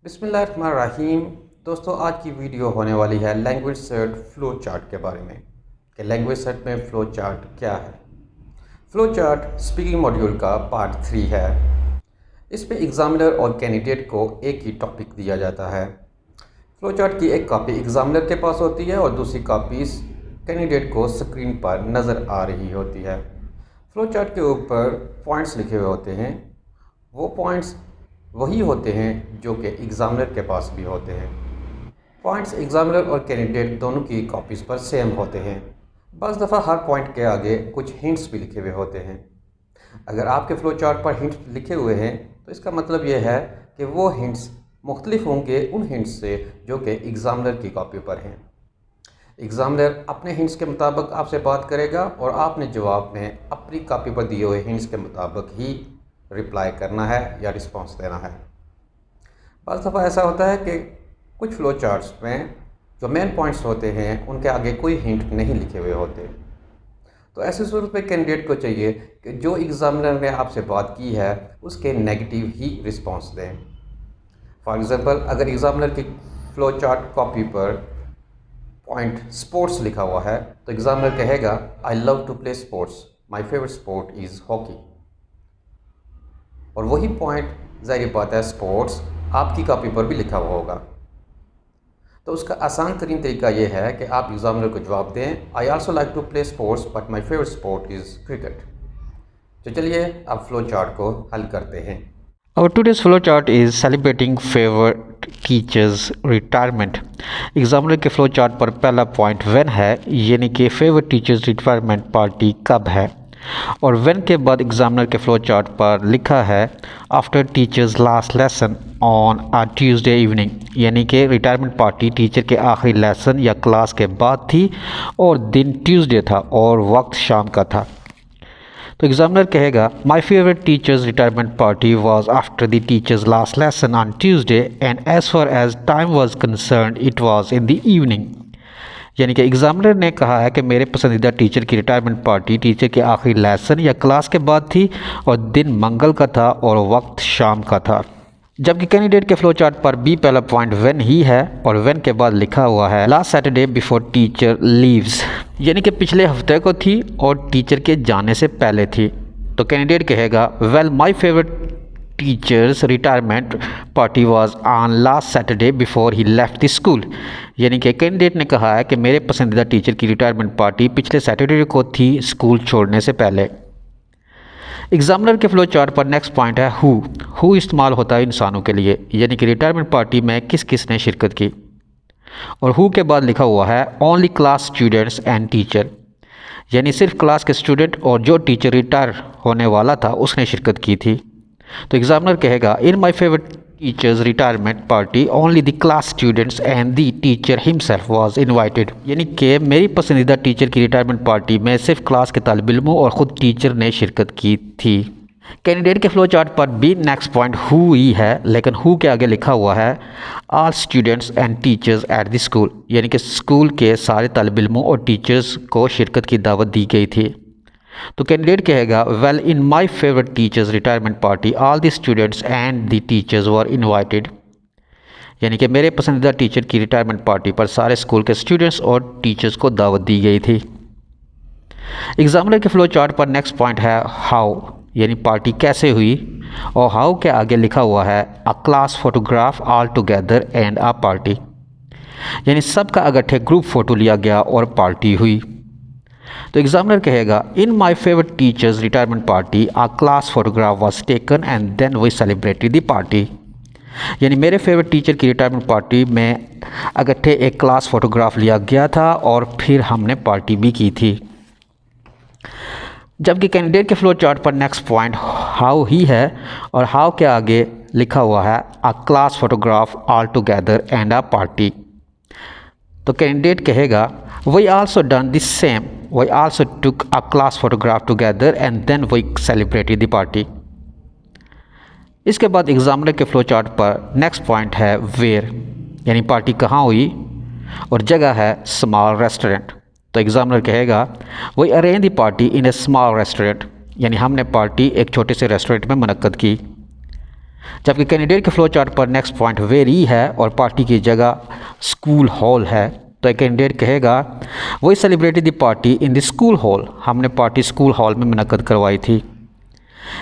बिस्मिल्लाहिर्रहमानिर्रहीम। दोस्तों, आज की वीडियो होने वाली है लैंग्वेज सर्च फ़्लो चार्ट के बारे में कि लैंग्वेज सर्च में फ़्लो चार्ट क्या है। फ़्लो चार्ट स्पीकिंग मॉड्यूल का पार्ट 3 है। इस पे एग्ज़ामिनर और कैंडिडेट को एक ही टॉपिक दिया जाता है। फ़्लो चार्ट की एक कॉपी एग्ज़ामिनर के पास होती है और दूसरी कॉपी कैंडिडेट को स्क्रीन पर नज़र आ रही होती है। फ़्लो चार्ट के ऊपर पॉइंट्स लिखे हुए होते हैं। वो पॉइंट्स वही होते हैं जो कि एग्ज़ामिनर के पास भी होते हैं। पॉइंट्स एग्ज़ामिनर और कैंडिडेट दोनों की कॉपीज़ पर सेम होते हैं। बस दफ़ा हर पॉइंट के आगे कुछ हिंट्स भी लिखे हुए होते हैं। अगर आपके फ़्लो चार्ट पर हिंट्स लिखे हुए हैं तो इसका मतलब ये है कि वो हिंट्स मुख्तलिफ होंगे उन हिंट्स से जो कि एग्ज़ामिनर की कॉपी पर हैं। एग्ज़ामिनर अपने हिंट्स के मुताबिक आपसे बात करेगा और आपने जवाब में अपनी कॉपी पर दिए हुए हिंट्स के मुताबिक ही रिप्लाई करना है या रिस्पॉन्स देना है। बस दफ़ा ऐसा होता है कि कुछ फ़्लो चार्ट्स में जो मेन पॉइंट्स होते हैं उनके आगे कोई हिंट नहीं लिखे हुए होते। तो ऐसी सूरत में कैंडिडेट को चाहिए कि जो एग्ज़ामिनर ने आपसे बात की है उसके नेगेटिव ही रिस्पॉन्स दें। फॉर एग्ज़ाम्पल, अगर एग्ज़ामिनर की फ़्लो चार्ट कॉपी पर पॉइंट स्पोर्ट्स लिखा हुआ है तो एग्ज़ामिनर कहेगा I love to play sports, my favourite sport is hockey. और वही पॉइंट ज़ाहिर बात है स्पोर्ट्स आपकी कॉपी पर भी लिखा हुआ होगा। तो उसका आसान तरीन तरीका ये है कि आप एग्ज़ामिनर को जवाब दें I also like to play sports but my favourite sport is cricket. तो चलिए अब फ़्लो चार्ट को हल करते हैं। Our today's flow chart is celebrating favorite teachers retirement. Examiner के फ्लो चार्ट पर पहला पॉइंट व्हेन है, यानी कि फेवरेट टीचर्स रिटायरमेंट पार्टी कब है। और व्हेन के बाद एग्जामिनर के फ्लो चार्ट पर लिखा है after teachers last lesson on a Tuesday evening, यानी कि रिटायरमेंट पार्टी टीचर के आखिरी लेसन या क्लास के बाद थी और दिन ट्यूसडे था और वक्त शाम का था। तो एग्जामिनर कहेगा my favourite teachers retirement party was after the teachers last lesson on Tuesday and as far as time was concern it was in the evening, यानी कि एग्जामिनर ने कहा है कि मेरे पसंदीदा टीचर की रिटायरमेंट पार्टी टीचर के आखिरी लेसन या क्लास के बाद थी और दिन मंगल का था और वक्त शाम का था। जबकि कैंडिडेट के फ्लो चार्ट पर भी पहला पॉइंट व्हेन ही है और व्हेन के बाद लिखा हुआ है last Saturday before teacher leaves, यानी कि पिछले हफ्ते को थी और टीचर के जाने से पहले थी। तो कैंडिडेट कहेगा well my favourite teachers retirement party was on last Saturday before he left the school, यानी कि कैंडिडेट ने कहा है कि मेरे पसंदीदा टीचर की रिटायरमेंट पार्टी पिछले सैटरडे को थी स्कूल छोड़ने से पहले। एग्जामिनर के फ्लो चार्ट पर नेक्स्ट पॉइंट है हु इस्तेमाल होता है इंसानों के लिए, यानी कि रिटायरमेंट पार्टी में किस किस ने शिरकत की। और हु के बाद लिखा हुआ है only class students and teacher, यानी सिर्फ क्लास के स्टूडेंट और जो टीचर रिटायर होने वाला था उसने शिरकत की थी। तो एग्जामिनर कहेगा in my favourite teachers retirement party only the class students and the teacher himself was invited, यानी कि मेरी पसंदीदा टीचर की रिटायरमेंट पार्टी में सिर्फ क्लास के तालिब इल्मों और ख़ुद टीचर ने शिरकत की थी। कैंडिडेट के फ्लो चार्ट पर भी नेक्स्ट पॉइंट हु ही है, लेकिन हु के आगे लिखा हुआ है all students and teachers at the school, यानी कि स्कूल के सारे तालिब इल्मों और टीचर्स को शिरकत की दावत दी गई थी। तो कैंडिडेट कहेगा well in my favourite teachers retirement party all the students and the teachers were invited, यानी कि मेरे पसंदीदा टीचर की रिटायरमेंट पार्टी पर सारे स्कूल के स्टूडेंट्स और टीचर्स को दावत दी गई थी। एग्जामिनर के फ्लो चार्ट पर नेक्स्ट पॉइंट है हाउ, यानी पार्टी कैसे हुई, और हाउ के आगे लिखा हुआ है a class photograph all together and a party, यानी सबका इकट्ठे ग्रुप फ़ोटो लिया गया और पार्टी हुई। तो एग्जामिनर कहेगा in my favourite teachers retirement party a class photograph was taken and then we celebrated the party, यानी मेरे फेवरेट टीचर की रिटायरमेंट पार्टी में इकट्ठे एक क्लास फोटोग्राफ लिया गया था और फिर हमने पार्टी भी की थी। जबकि कैंडिडेट के फ्लो चार्ट पर नेक्स्ट पॉइंट हाउ ही है और हाउ के आगे लिखा हुआ है a class photograph all together and a party. तो कैंडिडेट कहेगा we also done this same, we also took a class photograph together and then we celebrated the party. इसके बाद एग्जामिनर के फ्लो चार्ट पर नेक्स्ट पॉइंट है where, यानी party कहाँ हुई और जगह है स्मॉल रेस्टोरेंट। तो एग्जामिनर कहेगा we arrange the party in a small restaurant, यानी हमने पार्टी एक छोटे से रेस्टोरेंट में मुनक्कद की। जबकि कैंडिडेट के फ्लो चार्ट पर नेक्स्ट पॉइंट वेरी है और पार्टी की जगह स्कूल हॉल है, तो कैंडिडेट कहेगा वही celebrated the party in the school hall, हमने पार्टी स्कूल हॉल में मुनक्कद करवाई थी।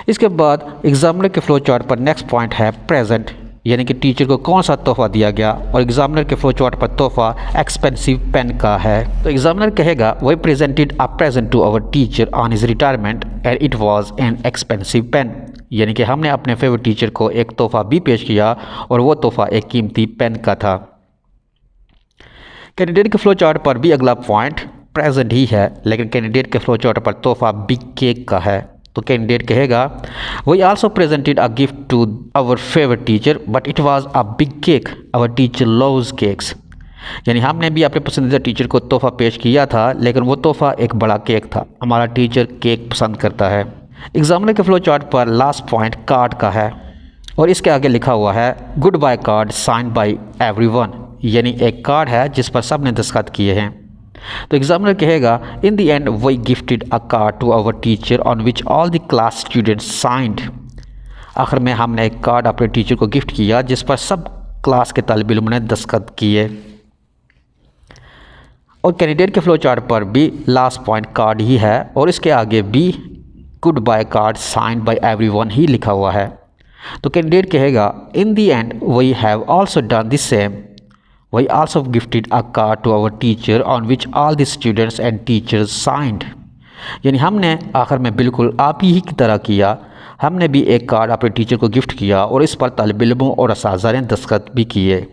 इसके बाद एग्जामिनर के फ्लो चार्ट पर नेक्स्ट पॉइंट है प्रेजेंट, यानी कि टीचर को कौन सा तोहफा दिया गया, और एग्जामिनर के फ्लो चार्ट पर तोहफा एक्सपेंसिव पेन का है। तो एग्जामिनर कहेगा we presented a present to our teacher on his retirement and it was an expensive pen, यानी कि हमने अपने फेवरेट टीचर को एक तोहफा भी पेश किया और वो तोहफा एक कीमती पेन का था। कैंडिडेट के फ्लो चार्ट पर भी अगला पॉइंट प्रेजेंट ही है, लेकिन कैंडिडेट के फ्लो चार्ट पर तोहफा बिग केक का है। तो कैंडिडेट कहेगा we also presented a gift to our favourite teacher but it was a big cake, our teacher loves cakes, यानी हमने भी अपने पसंदीदा टीचर को तोहफा पेश किया था, लेकिन वो तोहफा एक बड़ा केक था, हमारा टीचर केक पसंद करता है। एग्जामिनर के फ्लो चार्ट पर लास्ट पॉइंट कार्ड का है और इसके आगे लिखा हुआ है goodbye card signed by everyone, यानी एक कार्ड है जिस पर सब ने दस्तखत किए हैं। तो एग्जामिनर कहेगा in the end we gifted a card to our teacher on which all the class students signed, आखिर में हमने एक कार्ड अपने टीचर को गिफ्ट किया जिस पर सब क्लास के तालिब इल्म ने दस्तखत किए। और कैंडिडेट के फ्लो चार्ट पर भी लास्ट पॉइंट कार्ड ही है और इसके आगे भी goodbye card signed by everyone ही लिखा हुआ है। तो कैंडिडेट कहेगा in the end we have also done the same, we also gifted a card to our teacher on which all the students and teachers signed, यानी हमने आखिर में बिल्कुल आप ही की तरह किया, हमने भी एक कार्ड अपने टीचर को गिफ्ट किया और इस पर तालिब इल्मों और असातिज़ा ने दस्तखत भी किए।